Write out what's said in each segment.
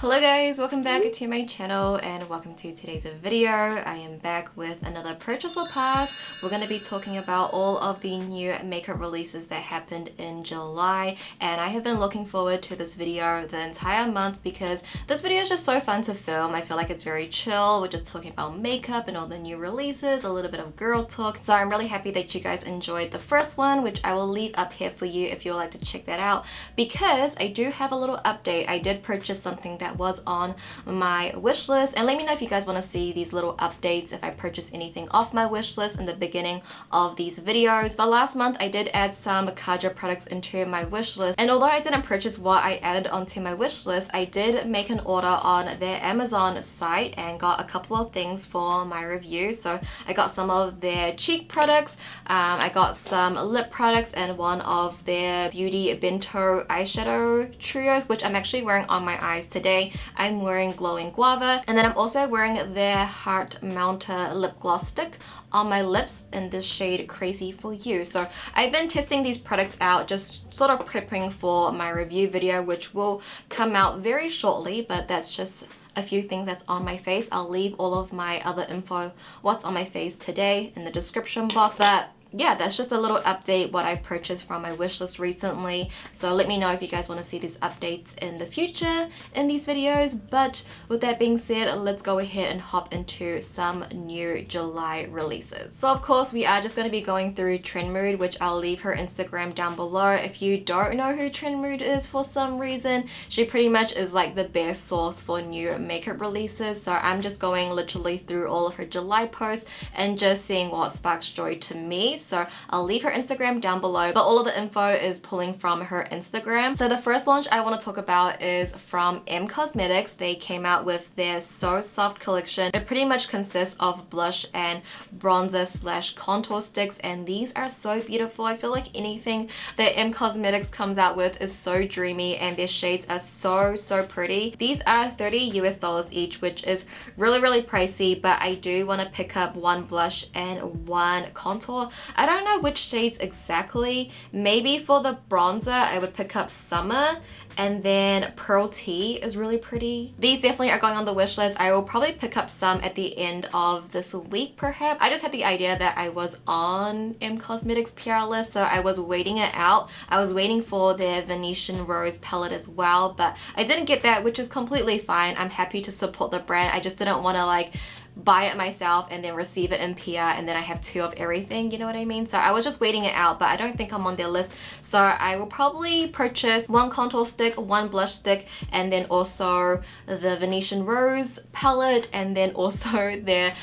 Hello guys, welcome back to my channel and welcome to today's video. I am back with another purchase or pass. We're going to be talking about all of the new makeup releases that happened in July, and I have been looking forward to this video the entire month because this video is just so fun to film. I feel like it's very chill. We're just talking about makeup and all the new releases, a little bit of girl talk. So I'm really happy that you guys enjoyed the first one, which I will leave up here for you if you would like to check that out, because I do have a little update. I did purchase something that was on my wish list, and let me know if you guys want to see these little updates if I purchase anything off my wish list in the beginning of these videos. But last month I did add some kaja products into my wish list, and although I didn't purchase what I added onto my wish list, I did make an order on their Amazon site and got a couple of things for my review. So I got some of their cheek products, I got some lip products, and one of their beauty bento eyeshadow trios, which I'm actually wearing on my eyes today. I'm wearing glowing guava, and then I'm also wearing their heart mounter lip gloss stick on my lips in this shade Crazy For You. So I've been testing these products out, just sort of prepping for my review video, which will come out very shortly, but that's just a few things that's on my face. I'll leave all of my other info, what's on my face today, in the description box. But yeah, that's just a little update what I've purchased from my wish list recently. So let me know if you guys want to see these updates in the future in these videos. But with that being said, let's go ahead and hop into some new July releases. So of course we are just going to be going through Trend Mood, which I'll leave her Instagram down below. If you don't know who Trend Mood is for some reason, she pretty much is like the best source for new makeup releases. So I'm just going literally through all of her July posts and just seeing what sparks joy to me. So I'll leave her Instagram down below, but all of the info is pulling from her Instagram. So the first launch I want to talk about is from Cosmetics. They came out with their So Soft collection. It pretty much consists of blush and bronzer slash contour sticks, and these are so beautiful. I feel like anything that Cosmetics comes out with is so dreamy, and their shades are so pretty. These are $30 US each, which is really pricey, but I do want to pick up one blush and one contour. I don't know which shades exactly. Maybe for the bronzer I would pick up Summer, and then Pearl Tea is really pretty. These definitely are going on the wish list. I will probably pick up some at the end of this week perhaps. I just had the idea that I was on Cosmetics PR list, so I was waiting it out. I was waiting for their Venetian Rose palette as well, but I didn't get that, which is completely fine. I'm happy to support the brand. I just didn't want to like buy it myself and then receive it in PR and then I have two of everything, you know what I mean? So I was just waiting it out, but I don't think I'm on their list. So I will probably purchase one contour stick, one blush stick, and then also the Venetian Rose palette, and then also their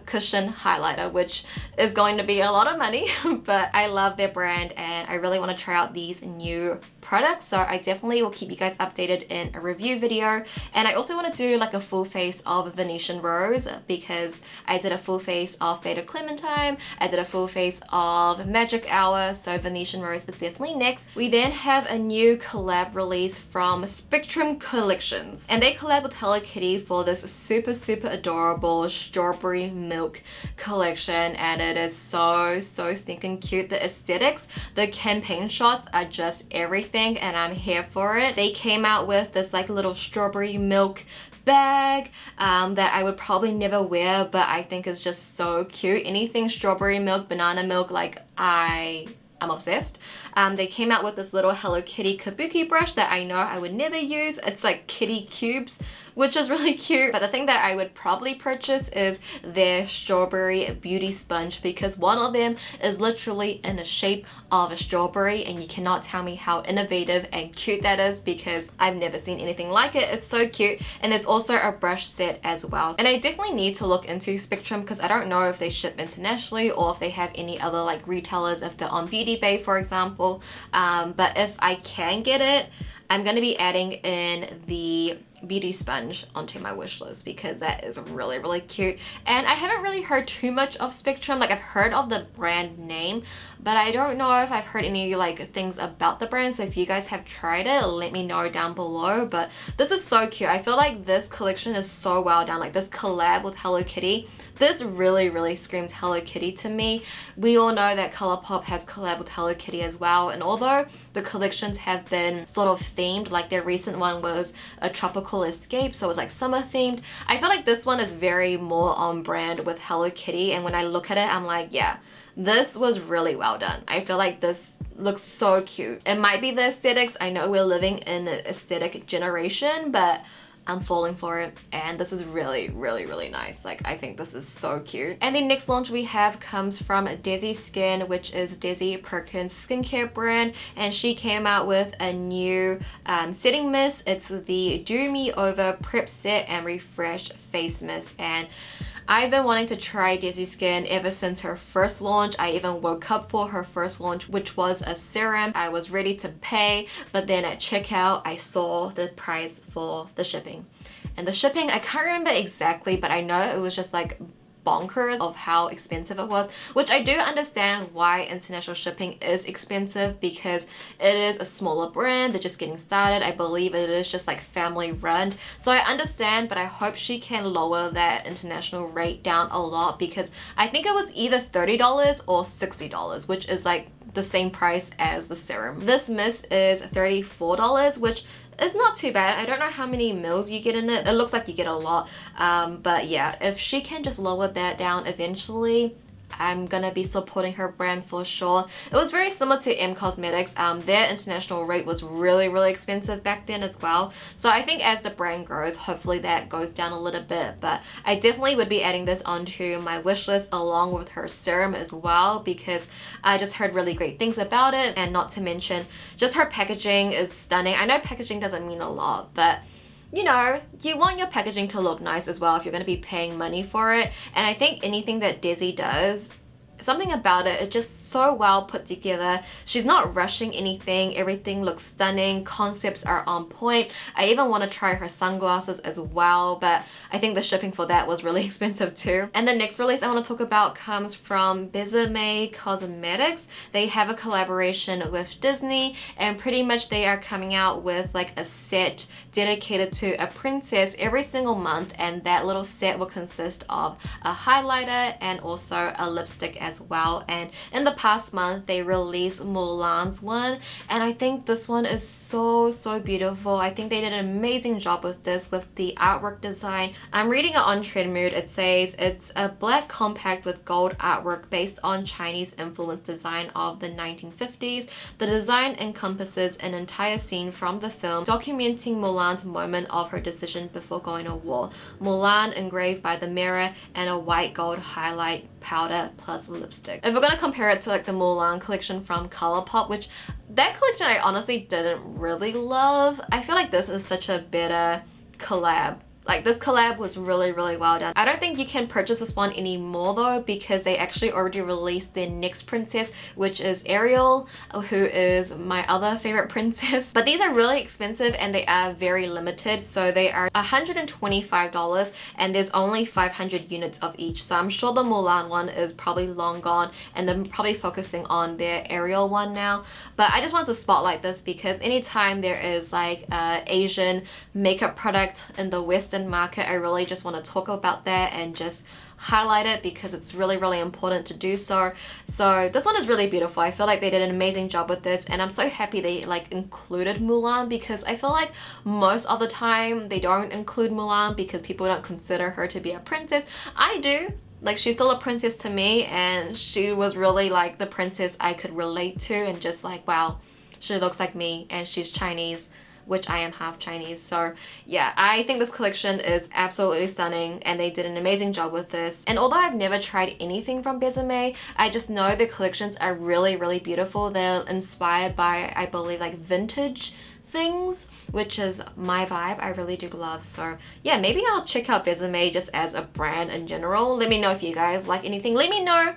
cushion highlighter, which is going to be a lot of money, but I love their brand and I really want to try out these new products. So I definitely will keep you guys updated in a review video. And I also want to do like a full face of Venetian Rose, because I did a full face of Fatal Clementine, I did a full face of Magic Hour, so Venetian Rose is definitely next. We then have a new collab release from Spectrum Collections, and they collab with Hello Kitty for this super adorable strawberry milk collection, and it is so stinking cute. The aesthetics, the campaign shots are just everything, and I'm here for it. They came out with this like little strawberry milk bag that I would probably never wear, but I think is just so cute. Anything strawberry milk, banana milk, like I'm obsessed. They came out with this little Hello Kitty kabuki brush that I know I would never use. It's like kitty cubes, which is really cute. But the thing that I would probably purchase is their strawberry beauty sponge, because one of them is literally in the shape of a strawberry, and you cannot tell me how innovative and cute that is, because I've never seen anything like it. It's so cute. And there's also a brush set as well. And I definitely need to look into Spectrum, because I don't know if they ship internationally or if they have any other like retailers, if they're on Beauty Bay for example. But if I can get it, I'm going to be adding in the beauty sponge onto my wish list, because that is really cute. And I haven't really heard too much of Spectrum. Like, I've heard of the brand name, but I don't know if I've heard any like things about the brand. So if you guys have tried it, let me know down below. But this is so cute. I feel like this collection is so well done. Like this collab with Hello Kitty, This really screams Hello Kitty to me. We all know that ColourPop has collabed with Hello Kitty as well, and although the collections have been sort of themed, like their recent one was a tropical escape, so it was like summer themed, I feel like this one is very more on brand with Hello Kitty, and when I look at it, I'm like, yeah, this was really well done. I feel like this looks so cute. It might be the aesthetics. I know we're living in an aesthetic generation, but I'm falling for it, and this is really nice. Like, I think this is so cute. And the next launch we have comes from Dezi Skin, which is Desi Perkins skincare brand, and she came out with a new setting mist. It's the Dew Me Over Prep Set and Refresh Face Mist, and I've been wanting to try Dezi Skin ever since her first launch. I even woke up for her first launch, which was a serum. I was ready to pay, but then at checkout, I saw the price for the shipping. And the shipping, I can't remember exactly, but I know it was just like bonkers of how expensive it was, which I do understand why international shipping is expensive, because it is a smaller brand, they're just getting started. I believe it is just like family run, so I understand, but I hope she can lower that international rate down a lot, because I think it was either $30 or $60, which is like the same price as the serum. This mist is $34, which is not too bad. I don't know how many mils you get in it. It looks like you get a lot, but yeah, if she can just lower that down eventually, I'm gonna be supporting her brand for sure. It was very similar to M Cosmetics. Their international rate was really expensive back then as well. So I think as the brand grows, hopefully that goes down a little bit. But I definitely would be adding this onto my wish list along with her serum as well, because I just heard really great things about it. And not to mention, just her packaging is stunning. I know packaging doesn't mean a lot, but you know, you want your packaging to look nice as well if you're going to be paying money for it. And I think anything that Dezi does, something about it, it's just so well put together. She's not rushing anything. Everything looks stunning. Concepts are on point. I even want to try her sunglasses as well, but I think the shipping for that was really expensive too. And the next release I want to talk about comes from Besame Cosmetics. They have a collaboration with Disney, and pretty much they are coming out with like a set dedicated to a princess every single month, and that little set will consist of a highlighter and also a lipstick as well. And in the past month they released Mulan's one, and I think this one is so beautiful. I think they did an amazing job with this, with the artwork design. I'm reading it on Trendmood. It says it's a black compact with gold artwork based on Chinese influenced design of the 1950s. The design encompasses an entire scene from the film documenting Mulan's moment of her decision before going to war. Mulan engraved by the mirror and a white gold highlight powder plus lipstick. If we're gonna compare it to like the Mulan collection from ColourPop, which that collection I honestly didn't really love, I feel like this is such a better collab. Like, this collab was really well done. I don't think you can purchase this one anymore though, because they actually already released their next princess, which is Ariel, who is my other favorite princess. But these are really expensive and they are very limited, so they are $125 and there's only 500 units of each. So I'm sure the Mulan one is probably long gone and they're probably focusing on their Ariel one now. But I just want to spotlight this because anytime there is like Asian makeup product in the Western market, I really just want to talk about that and just highlight it because it's really important to do so. So this one is really beautiful. I feel like they did an amazing job with this, and I'm so happy they like included Mulan, because I feel like most of the time they don't include Mulan because people don't consider her to be a princess. I do. Like, she's still a princess to me, and she was really like the princess I could relate to, and just like, wow, she looks like me and she's Chinese, which I am half Chinese. So yeah, I think this collection is absolutely stunning and they did an amazing job with this. And although I've never tried anything from Besame, I just know the collections are really beautiful. They're inspired by, I believe, like vintage things, which is my vibe. I really do love. So yeah, maybe I'll check out Besame just as a brand in general. Let me know if you guys like anything. Let me know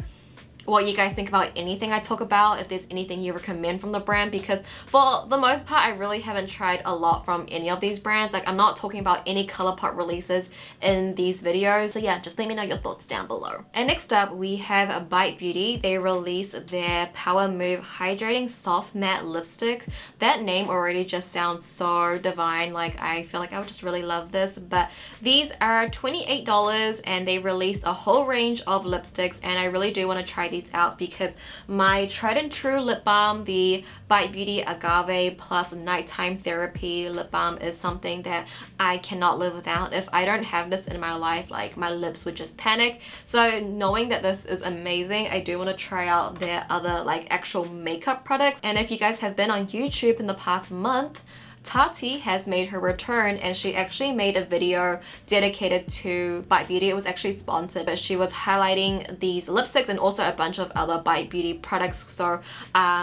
what you guys think about anything I talk about, if there's anything you recommend from the brand, because for the most part I really haven't tried a lot from any of these brands. Like, I'm not talking about any ColourPop releases in these videos, so yeah, just let me know your thoughts down below. And next up we have Bite Beauty. They released their Power Move Hydrating Soft Matte Lipstick. That name already just sounds so divine. Like, I feel like I would just really love this. But these are $28 and they released a whole range of lipsticks, and I really do want to try these out because my tried and true lip balm, the Bite Beauty Agave Plus Nighttime Therapy lip balm, is something that I cannot live without. If I don't have this in my life, like, my lips would just panic. So knowing that this is amazing, I do want to try out their other like actual makeup products. And if you guys have been on YouTube in the past month, Tati has made her return, and she actually made a video dedicated to Bite Beauty. It was actually sponsored, but she was highlighting these lipsticks and also a bunch of other Bite Beauty products. So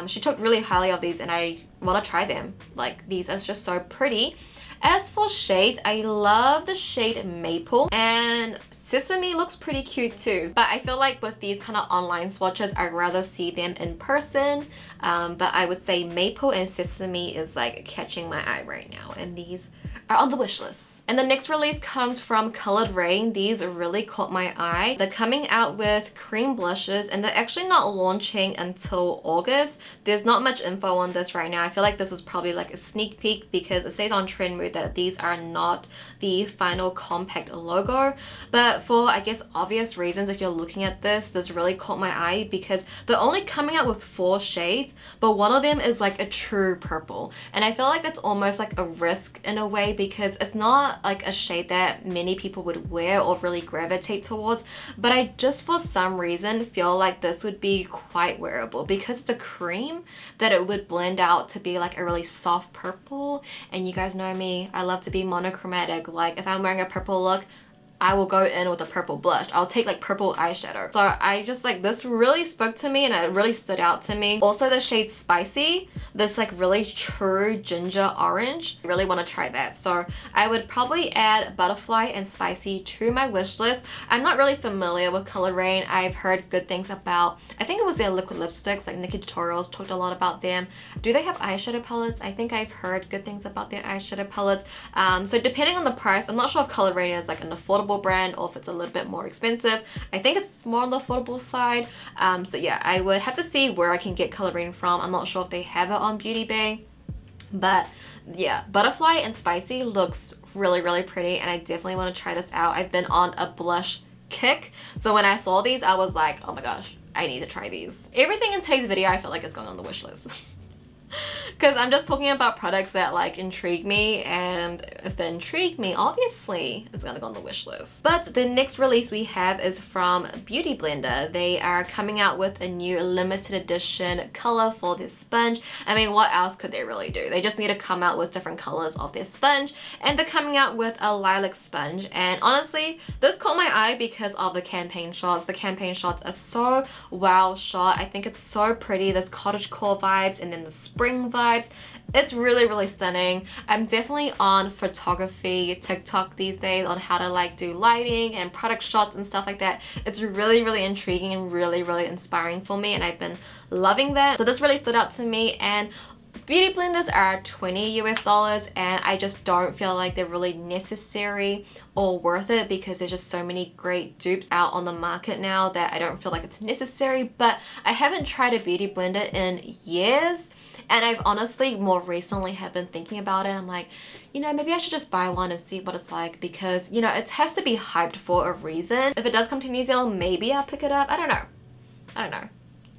she talked really highly of these and I want to try them. Like, these are just so pretty. As for shades, I love the shade Maple, and Sesame looks pretty cute too. But I feel like with these kind of online swatches, I'd rather see them in person. But I would say Maple and Sesame is like catching my eye right now, and these are on the wish list. And the next release comes from Colored Raine. These really caught my eye. They're coming out with cream blushes, and they're actually not launching until August. There's not much info on this right now. I feel like this was probably like a sneak peek because it says on Trendmood that these are not the final compact logo. But for, I guess, obvious reasons, if you're looking at this really caught my eye because they're only coming out with 4 shades, but one of them is like a true purple. And I feel like that's almost like a risk in a way because it's not like a shade that many people would wear or really gravitate towards. But I just for some reason feel like this would be quite wearable because it's a cream, that it would blend out to be like a really soft purple. And you guys know me, I love to be monochromatic. Like, if I'm wearing a purple look, I will go in with a purple blush. I'll take like purple eyeshadow. So I just like, this really spoke to me and it really stood out to me. Also the shade Spicy, this like really true ginger orange. I really want to try that. So I would probably add Butterfly and Spicy to my wish list. I'm not really familiar with Colored Raine. I've heard good things about, I think it was their liquid lipsticks, like Nikki Tutorials talked a lot about them. Do they have eyeshadow palettes? I think I've heard good things about their eyeshadow palettes. So depending on the price, I'm not sure if Colored Raine is like an affordable brand or if it's a little bit more expensive. I think it's more on the affordable side. So yeah, I would have to see where I can get Colored Raine from. I'm not sure if they have it on Beauty Bay, but yeah, Butterfly and Spicy looks really, really pretty, and I definitely want to try this out. I've been on a blush kick, so when I saw these, I was like, oh my gosh, I need to try these. Everything in today's video, I feel like is going on the wish list. Because I'm just talking about products that like intrigue me, and if they intrigue me, obviously it's gonna go on the wish list. But the next release we have is from Beauty Blender. They are coming out with a new limited edition color for this sponge. I mean, what else could they really do? They just need to come out with different colors of their sponge, and they're coming out with a lilac sponge. And honestly, this caught my eye because of the campaign shots. The campaign shots are so well shot. I think it's so pretty. There's cottagecore vibes and then the spring vibes. It's really, really stunning. I'm definitely on photography TikTok these days on how to like do lighting and product shots and stuff like that. It's really, really intriguing and really, really inspiring for me, and I've been loving that. So this really stood out to me, and beauty blenders are $20 US, and I just don't feel like they're really necessary or worth it because there's just so many great dupes out on the market now that I don't feel like it's necessary. But I haven't tried a beauty blender in years, and I've honestly more recently have been thinking about it. I'm like, you know, maybe I should just buy one and see what it's like, because, you know, it has to be hyped for a reason. If it does come to New Zealand, maybe I'll pick it up. I don't know.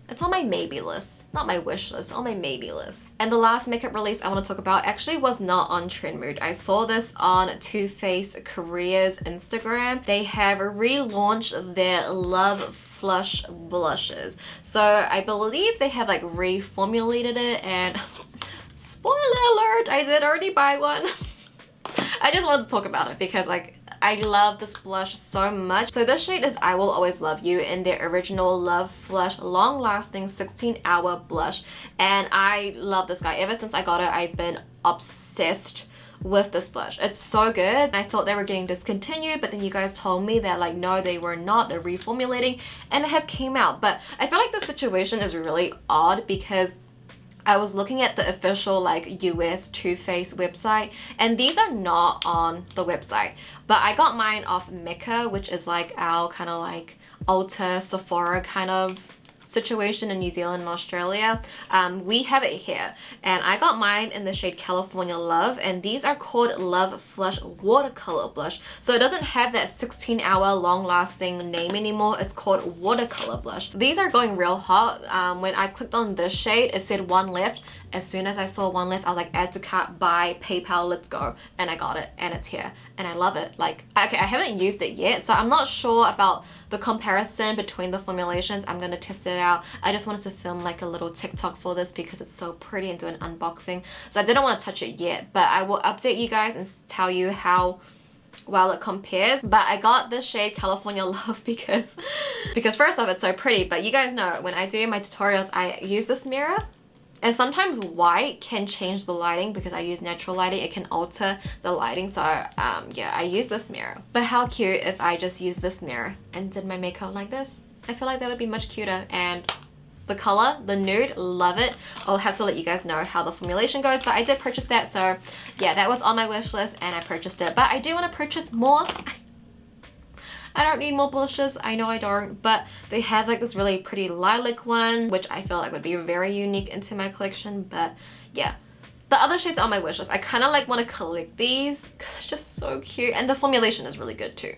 It's on my maybe list, not my wish list, on my maybe list. And the last makeup release I want to talk about actually was not on Trendmood. I saw this on Too Faced Korea's Instagram. They have relaunched their Love Flush blushes. So I believe they have like reformulated it, and spoiler alert, I did already buy one. I just wanted to talk about it because like I love this blush so much. So this shade is I Will Always Love You in their original Love Flush long lasting 16-hour blush, and I love this guy. Ever since I got it, I've been obsessed with this blush. It's so good. I thought they were getting discontinued, but then you guys told me that like no, they were not, they're reformulating, and it has came out. But I feel like the situation is really odd because I was looking at the official like US Too Faced website, and these are not on the website, but I got mine off Mecca, which is like our kind of like Ulta, Sephora kind of situation in New Zealand and Australia. We have it here, and I got mine in the shade California Love, and these are called Love Flush Watercolor Blush. So it doesn't have that 16-hour long-lasting name anymore. It's called Watercolor Blush. These are going real hot. When I clicked on this shade, it said one left. As soon as I saw one left, I was like, add to cart, buy, PayPal, let's go. And I got it, and it's here, and I love it. Like, okay, I haven't used it yet, so I'm not sure about the comparison between the formulations. I'm gonna test it out. I just wanted to film like a little TikTok for this because it's so pretty and do an unboxing. So I didn't want to touch it yet, but I will update you guys and tell you how well it compares. But I got this shade California Love because first off, it's so pretty, but you guys know when I do my tutorials, I use this mirror. And sometimes white can change the lighting because I use natural lighting. It can alter the lighting. So yeah, I use this mirror. But how cute if I just used this mirror and did my makeup like this. I feel like that would be much cuter. And the color, the nude, love it. I'll have to let you guys know how the formulation goes, but I did purchase that. So yeah, that was on my wish list and I purchased it. But I do want to purchase more. I don't need more blushes, I know I don't, but they have like this really pretty lilac one, which I feel like would be very unique into my collection. But yeah, the other shades on my wish list, I kind of like want to collect these because it's just so cute, and the formulation is really good too.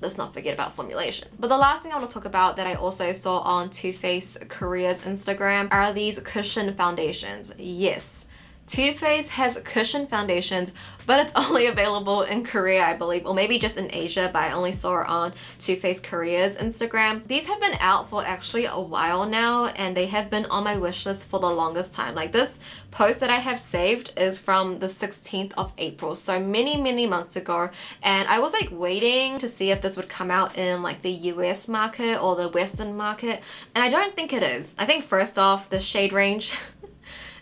Let's not forget about formulation. But the last thing I want to talk about that I also saw on Too Faced Korea's Instagram are these cushion foundations. Yes, Too Faced has cushion foundations, but it's only available in Korea, I believe, or maybe just in Asia, but I only saw it on Too Faced Korea's Instagram. These have been out for actually a while now, and they have been on my wish list for the longest time. Like this post that I have saved is from the 16th of April, so many months ago, and I was like waiting to see if this would come out in like the US market or the Western market, and I don't think it is. I think first off, the shade range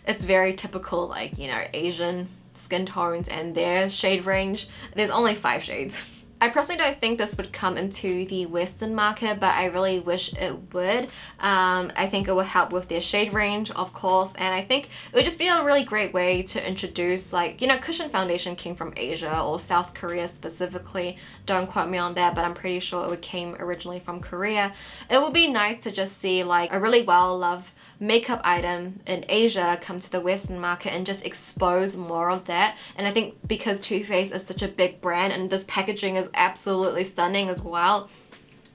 it's very typical, like, you know, Asian skin tones and their shade range. There's only 5 shades. I personally don't think this would come into the Western market, but I really wish it would. I think it would help with their shade range, of course, and I think it would just be a really great way to introduce, like, you know, cushion foundation came from Asia or South Korea specifically. Don't quote me on that, but I'm pretty sure it came originally from Korea. It would be nice to just see like a really well-loved makeup item in Asia come to the Western market and just expose more of that. And I think because Too Faced is such a big brand and this packaging is absolutely stunning as well,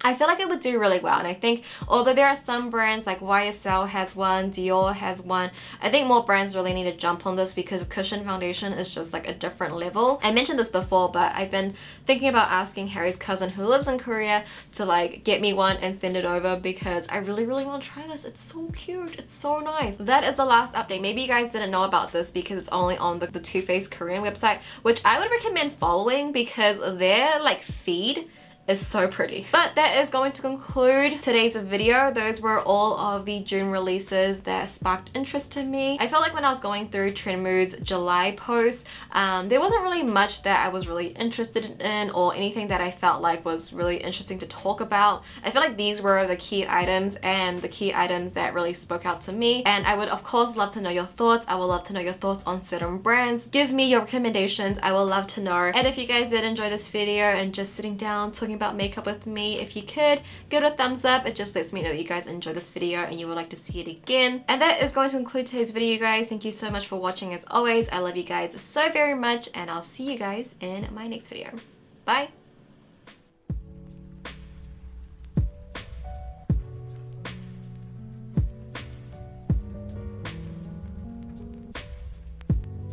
I feel like it would do really well. And I think although there are some brands like YSL has one, Dior has one, I think more brands really need to jump on this because cushion foundation is just like a different level. I mentioned this before, but I've been thinking about asking Harry's cousin who lives in Korea to like get me one and send it over because I really want to try this. It's so cute, it's so nice. That is the last update. Maybe you guys didn't know about this because it's only on the Too Faced Korean website, which I would recommend following because their like feed is so pretty. But that is going to conclude today's video. Those were all of the June releases that sparked interest in me. I felt like when I was going through Trendmood's July post, there wasn't really much that I was really interested in or anything that I felt like was really interesting to talk about. I feel like these were the key items and the key items that really spoke out to me, and I would of course love to know your thoughts. I would love to know your thoughts on certain brands. Give me your recommendations, I would love to know. And if you guys did enjoy this video and just sitting down talking about makeup with me, if you could give it a thumbs up. It just lets me know that you guys enjoyed this video and you would like to see it again. And that is going to conclude today's video, you guys. Thank you so much for watching as always. I love you guys so very much, and I'll see you guys in my next video. Bye.